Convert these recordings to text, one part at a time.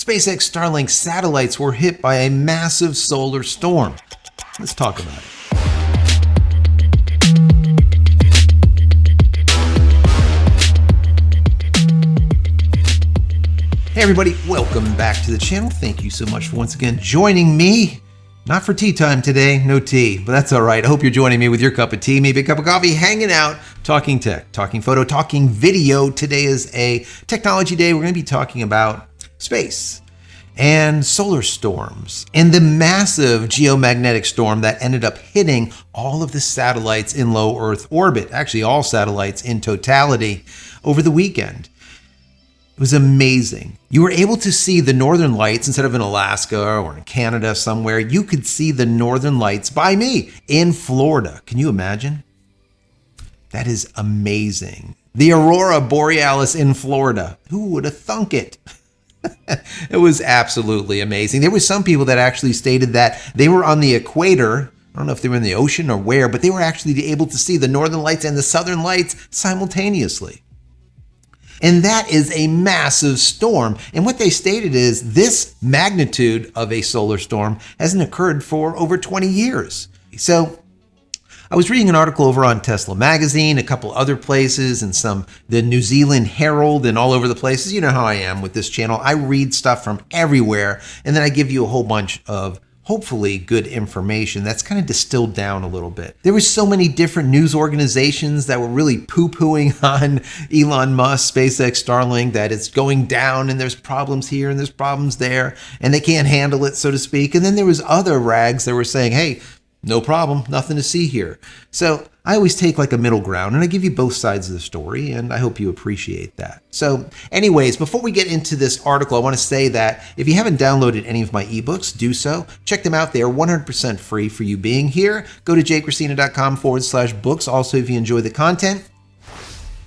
SpaceX Starlink satellites were hit by a massive solar storm. Let's talk about it. Hey everybody, welcome back to the channel. Thank you so much for once again joining me. Not for tea time today, no tea, but that's all right. I hope you're joining me with your cup of tea, maybe a cup of coffee, hanging out, talking tech, talking photo, talking video. Today is a technology day. We're going to be talking about space and solar storms and the massive geomagnetic storm that ended up hitting all of the satellites in low Earth orbit, actually all satellites in totality over the weekend. It was amazing. You were able to see the northern lights instead of in Alaska or in Canada somewhere. You could see the northern lights by me in Florida. Can you imagine? That is amazing. The Aurora Borealis in Florida. Who would have thunk it? It was absolutely amazing. There were some people that actually stated that they were on the equator. I don't know if they were in the ocean or where, but they were actually able to see the northern lights and the southern lights simultaneously. And that is a massive storm. And what they stated is this magnitude of a solar storm hasn't occurred for over 20 years. So I was reading an article over on Tesla Magazine, a couple other places, and the New Zealand Herald and all over the places. You know how I am with this channel. I read stuff from everywhere, and then I give you a whole bunch of hopefully good information that's kind of distilled down a little bit. There were so many different news organizations that were really poo-pooing on Elon Musk, SpaceX Starlink, that it's going down and there's problems here and there's problems there and they can't handle it, so to speak. And then there was other rags that were saying, hey, no problem, nothing to see here. So I always take like a middle ground and I give you both sides of the story, and I hope you appreciate that. So anyways, before we get into this article, I want to say that if you haven't downloaded any of my ebooks, do so. Check them out. They are 100% free for you being here. Go to JCristina.com/books. Also, if you enjoy the content,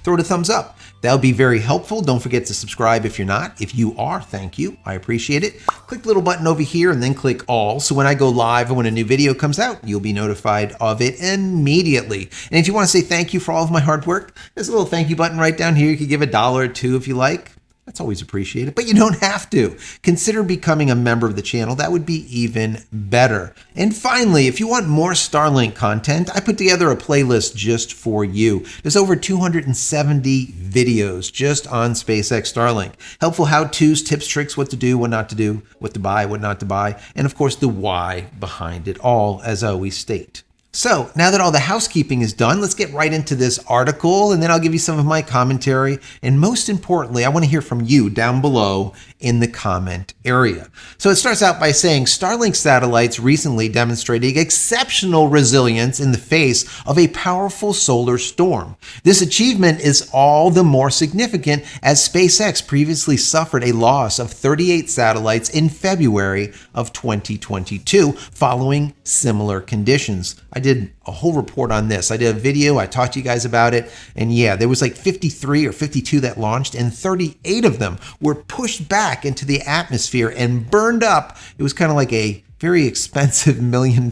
throw it a thumbs up. That'll be very helpful. Don't forget to subscribe if you're not. If you are, thank you. I appreciate it. Click the little button over here and then click all. So when I go live and when a new video comes out, you'll be notified of it immediately. And if you want to say thank you for all of my hard work, there's a little thank you button right down here. You could give $1 or $2 if you like. That's always appreciated, but you don't have to. Consider becoming a member of the channel. That would be even better. And finally, if you want more Starlink content, I put together a playlist just for you. There's over 270 videos just on SpaceX Starlink. Helpful how-tos, tips, tricks, what to do, what not to do, what to buy, what not to buy, and of course the why behind it all, as I always state. So now that all the housekeeping is done, let's get right into this article, and then I'll give you some of my commentary. And most importantly, I want to hear from you down below in the comment area. So it starts out by saying Starlink satellites recently demonstrated exceptional resilience in the face of a powerful solar storm. This achievement is all the more significant as SpaceX previously suffered a loss of 38 satellites in February of 2022 following similar conditions. I did a whole report on this. I did a video, I talked to you guys about it, and yeah, there was like 53 or 52 that launched, and 38 of them were pushed back into the atmosphere and burned up. It was kind of like a very expensive $1 million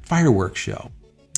fireworks show.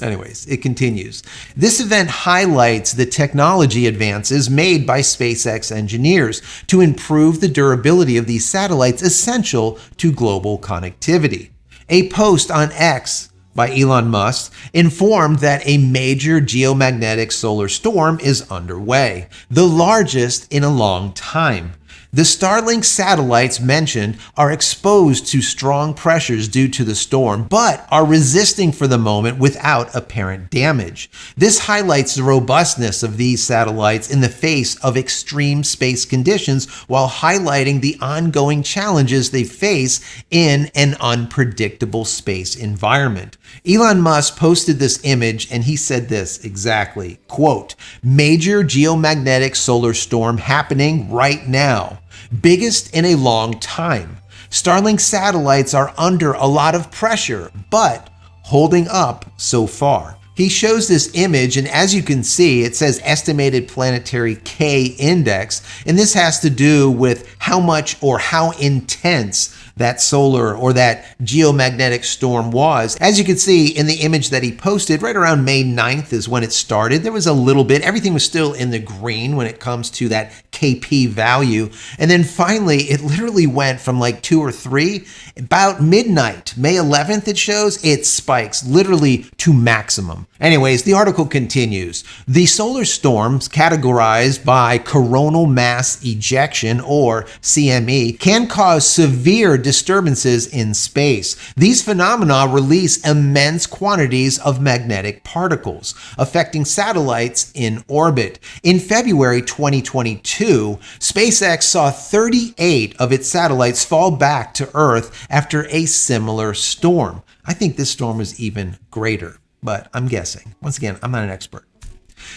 Anyways, it continues. This event highlights the technology advances made by SpaceX engineers to improve the durability of these satellites essential to global connectivity. A post on X by Elon Musk informed that a major geomagnetic solar storm is underway, the largest in a long time. The Starlink satellites mentioned are exposed to strong pressures due to the storm, but are resisting for the moment without apparent damage. This highlights the robustness of these satellites in the face of extreme space conditions, while highlighting the ongoing challenges they face in an unpredictable space environment. Elon Musk posted this image and he said this exactly, quote, "Major geomagnetic solar storm happening right now. Biggest in a long time. Starlink satellites are under a lot of pressure, but holding up so far." He shows this image, and as you can see, it says estimated planetary K index, and this has to do with how much or how intense that solar or that geomagnetic storm was. As you can see in the image that he posted, right around May 9th is when it started. There was a little bit, everything was still in the green when it comes to that KP value. And then finally, it literally went from like 2 or 3, about midnight, May 11th it shows, it spikes literally to maximum. Anyways, the article continues. The solar storms categorized by coronal mass ejection, or CME, can cause severe disturbances in space. These phenomena release immense quantities of magnetic particles, affecting satellites in orbit. In February 2022, SpaceX saw 38 of its satellites fall back to Earth after a similar storm. I think this storm was even greater, but I'm guessing. Once again, I'm not an expert.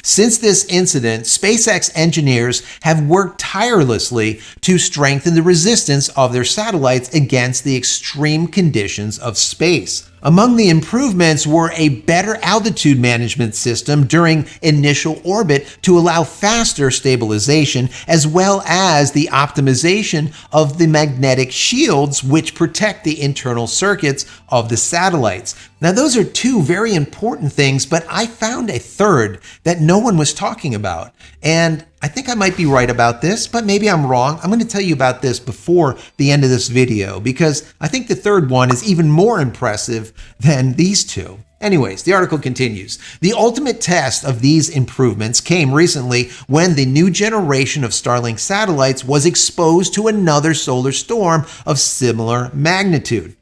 Since this incident, SpaceX engineers have worked tirelessly to strengthen the resistance of their satellites against the extreme conditions of space. Among the improvements were a better altitude management system during initial orbit to allow faster stabilization, as well as the optimization of the magnetic shields which protect the internal circuits of the satellites. Now, those are two very important things, but I found a third that no one was talking about. And I think I might be right about this, but maybe I'm wrong. I'm going to tell you about this before the end of this video, because I think the third one is even more impressive than these two. Anyways, the article continues. The ultimate test of these improvements came recently when the new generation of Starlink satellites was exposed to another solar storm of similar magnitude,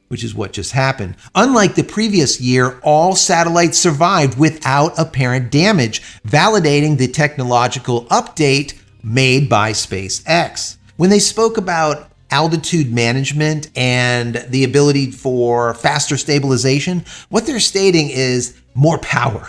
which is what just happened. Unlike the previous year, all satellites survived without apparent damage, validating the technological update made by SpaceX. When they spoke about altitude management and the ability for faster stabilization, what they're stating is more power.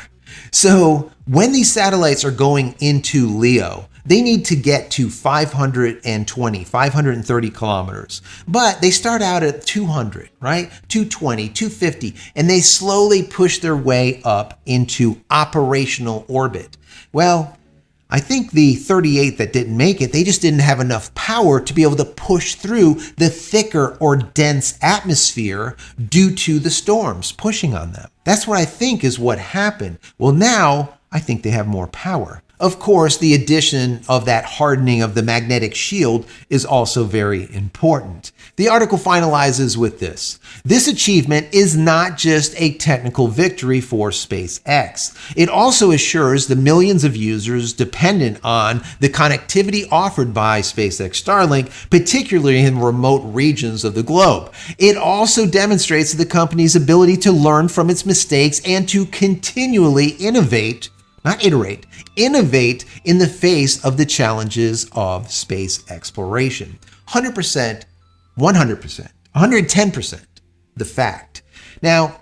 So when these satellites are going into LEO, they need to get to 530 kilometers, but they start out at 200, right? 220, 250, and they slowly push their way up into operational orbit. Well, I think the 38 that didn't make it, they just didn't have enough power to be able to push through the thicker or dense atmosphere due to the storms pushing on them. That's what I think is what happened. Well, now I think they have more power. Of course, the addition of that hardening of the magnetic shield is also very important. The article finalizes with this. This achievement is not just a technical victory for SpaceX. It also assures the millions of users dependent on the connectivity offered by SpaceX Starlink, particularly in remote regions of the globe. It also demonstrates the company's ability to learn from its mistakes and to continually innovate, not iterate, innovate in the face of the challenges of space exploration. 100%, 100%, 110% the fact. Now,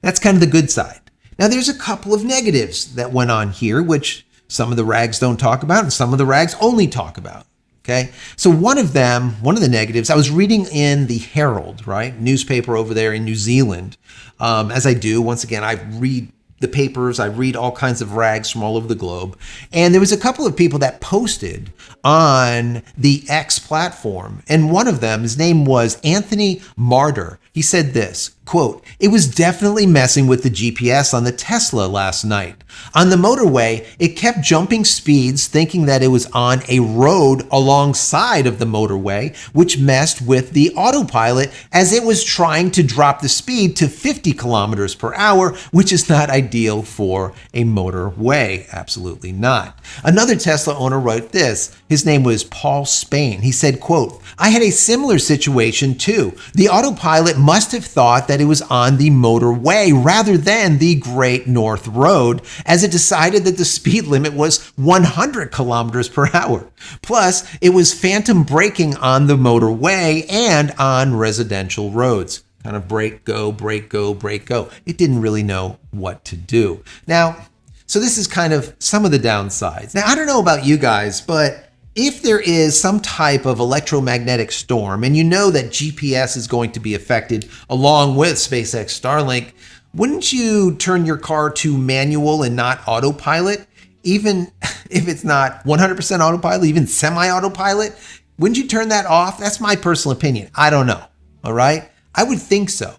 that's kind of the good side. Now, there's a couple of negatives that went on here, which some of the rags don't talk about and some of the rags only talk about. Okay, so one of the negatives, I was reading in the Herald, right, newspaper over there in New Zealand. As I do, once again, I read the papers, I read all kinds of rags from all over the globe. And there was a couple of people that posted on the X platform. And one of them, his name was Anthony Martyr. He said this, quote, "It was definitely messing with the GPS on the Tesla last night. On the motorway, it kept jumping speeds thinking that it was on a road alongside of the motorway, which messed with the autopilot as it was trying to drop the speed to 50 kilometers per hour, which is not ideal for a motorway. Absolutely not." Another Tesla owner wrote this. His name was Paul Spain. He said, quote, "I had a similar situation too. The autopilot must have thought that it was on the motorway rather than the Great North Road, as it decided that the speed limit was 100 kilometers per hour. Plus, it was phantom braking on the motorway and on residential roads. Kind of brake, go, brake, go, brake, go. It didn't really know what to do." Now, so this is kind of some of the downsides. Now, I don't know about you guys, but if there is some type of electromagnetic storm and you know that GPS is going to be affected along with SpaceX Starlink, wouldn't you turn your car to manual and not autopilot? Even if it's not 100% autopilot, even semi-autopilot? Wouldn't you turn that off? That's my personal opinion. I don't know. All right. I would think so.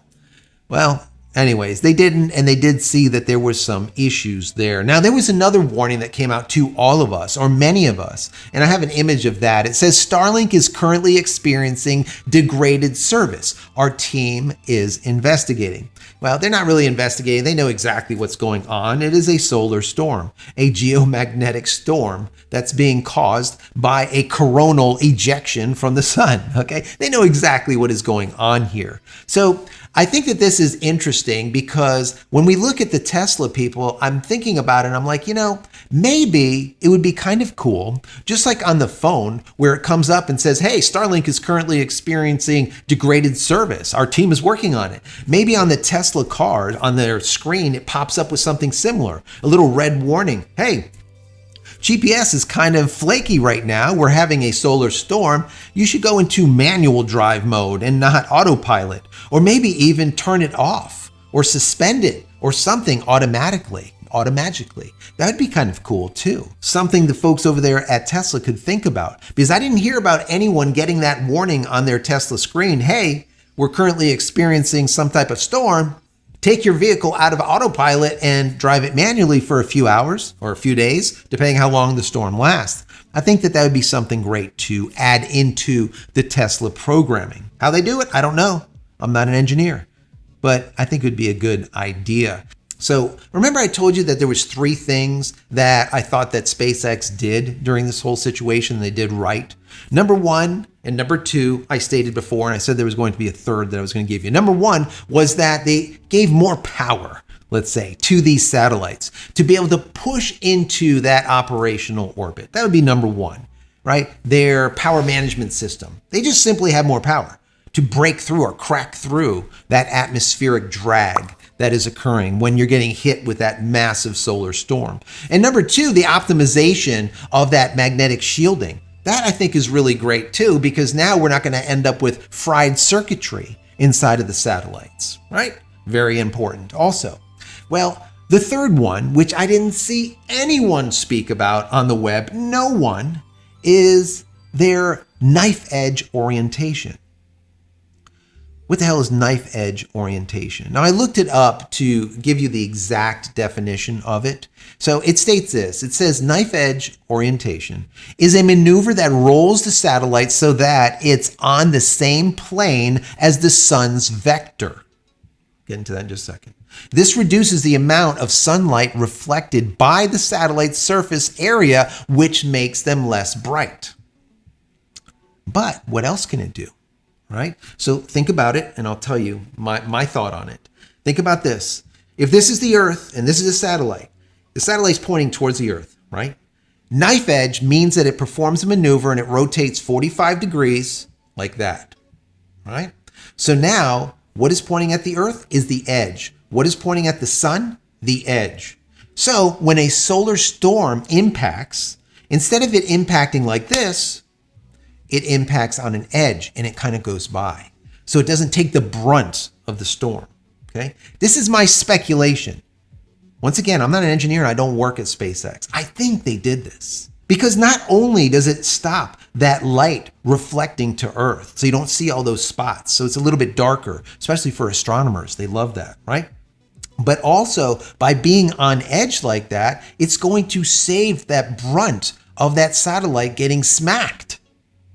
Well, anyways, they didn't, and they did see that there was some issues there. Now, there was another warning that came out to all of us, or many of us, and I have an image of that. It says Starlink is currently experiencing degraded service. Our team is investigating. Well, they're not really investigating. They know exactly what's going on. It is a solar storm, a geomagnetic storm that's being caused by a coronal ejection from the sun. Okay, they know exactly what is going on here. So I think that this is interesting because when we look at the Tesla people, I'm thinking about it and I'm like, maybe it would be kind of cool, just like on the phone where it comes up and says, hey, Starlink is currently experiencing degraded service. Our team is working on it. Maybe on the Tesla car, on their screen, it pops up with something similar, a little red warning. Hey, GPS is kind of flaky right now. We're having a solar storm. You should go into manual drive mode and not autopilot, or maybe even turn it off or suspend it or something automatically. That would be kind of cool too. Something the folks over there at Tesla could think about, because I didn't hear about anyone getting that warning on their Tesla screen. Hey, we're currently experiencing some type of storm. Take your vehicle out of autopilot and drive it manually for a few hours or a few days, depending how long the storm lasts. I think that would be something great to add into the Tesla programming. How they do it, I don't know. I'm not an engineer, but I think it would be a good idea. So remember I told you that there was 3 things that I thought that SpaceX did during this whole situation they did right. Number 1 and number 2, I stated before, and I said there was going to be a third that I was going to give you. Number 1 was that they gave more power, let's say, to these satellites to be able to push into that operational orbit. That would be number 1, right? Their power management system. They just simply have more power to break through or crack through that atmospheric drag that is occurring when you're getting hit with that massive solar storm. And number 2, the optimization of that magnetic shielding. That I think is really great too, because now we're not going to end up with fried circuitry inside of the satellites, right? Very important also. Well, the third one, which I didn't see anyone speak about on the web, no one, is their knife edge orientation. What the hell is knife edge orientation? Now, I looked it up to give you the exact definition of it. So it states this. It says knife edge orientation is a maneuver that rolls the satellite so that it's on the same plane as the sun's vector. Get into that in just a second. This reduces the amount of sunlight reflected by the satellite's surface area, which makes them less bright. But what else can it do? Right? So think about it, and I'll tell you my thought on it. Think about this. If this is the Earth and this is the satellite's pointing towards the Earth, right? Knife edge means that it performs a maneuver and it rotates 45 degrees like that, right? So now, what is pointing at the Earth is the edge. What is pointing at the sun? The edge. So when a solar storm impacts, instead of it impacting like this, it impacts on an edge and it kind of goes by. So it doesn't take the brunt of the storm, okay? This is my speculation. Once again, I'm not an engineer and I don't work at SpaceX. I think they did this because not only does it stop that light reflecting to Earth, so you don't see all those spots, so it's a little bit darker, especially for astronomers. They love that, right? But also by being on edge like that, it's going to save that brunt of that satellite getting smacked.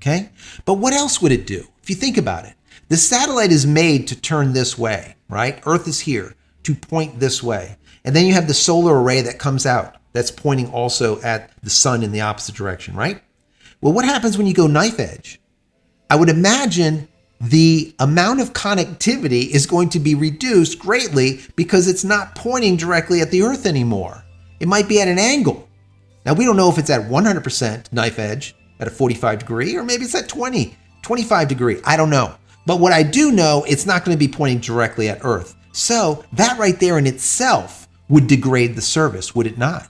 Okay, but what else would it do? If you think about it, the satellite is made to turn this way, right? Earth is here to point this way. And then you have the solar array that comes out that's pointing also at the sun in the opposite direction, right? Well, what happens when you go knife edge? I would imagine the amount of connectivity is going to be reduced greatly because it's not pointing directly at the Earth anymore. It might be at an angle. Now, we don't know if it's at 100% knife edge, at a 45 degree, or maybe it's at 25 degree. I don't know. But what I do know, it's not going to be pointing directly at Earth. So that right there in itself would degrade the service, would it not?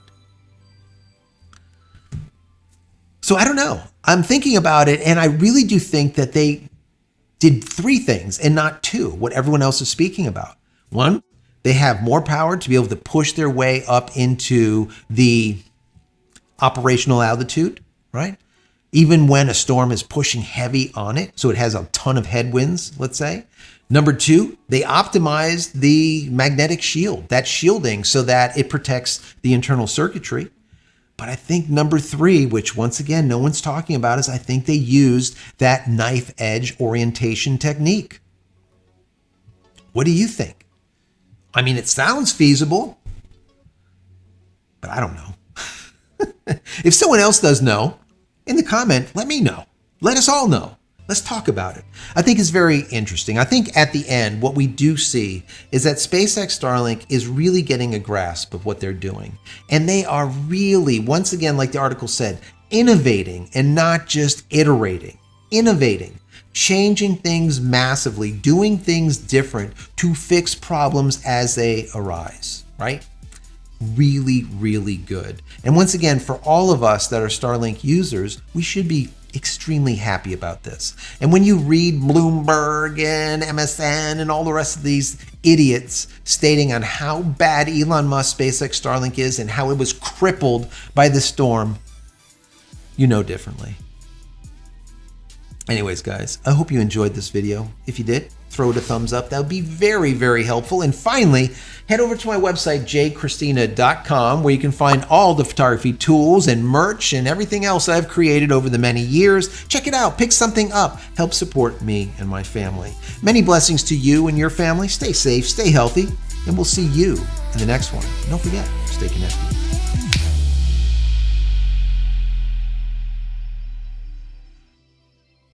So I don't know. I'm thinking about it, and I really do think that they did 3 things and not 2, what everyone else is speaking about. 1, they have more power to be able to push their way up into the operational altitude, right? even when a storm is pushing heavy on it, so it has a ton of headwinds, let's say. Number 2, they optimized the magnetic shield, that shielding, so that it protects the internal circuitry. But I think number 3, which once again, no one's talking about, is I think they used that knife edge orientation technique. What do you think? I mean, it sounds feasible, but I don't know. If someone else does know, in the comment, let me know. Let us all know. Let's talk about it. I think it's very interesting. I think at the end, what we do see is that SpaceX Starlink is really getting a grasp of what they're doing. And they are really, once again, like the article said, innovating and not just iterating. Innovating, changing things massively, doing things different to fix problems as they arise, right? Really, really good. And once again, for all of us that are Starlink users, we should be extremely happy about this. And when you read Bloomberg and MSN and all the rest of these idiots stating on how bad Elon Musk SpaceX Starlink is and how it was crippled by the storm, you know differently. Anyways, guys, I hope you enjoyed this video. If you did, throw it a thumbs up. That would be very, very helpful. And finally, head over to my website, JCristina.com, where you can find all the photography tools and merch and everything else I've created over the many years. Check it out. Pick something up. Help support me and my family. Many blessings to you and your family. Stay safe, stay healthy, and we'll see you in the next one. Don't forget, stay connected.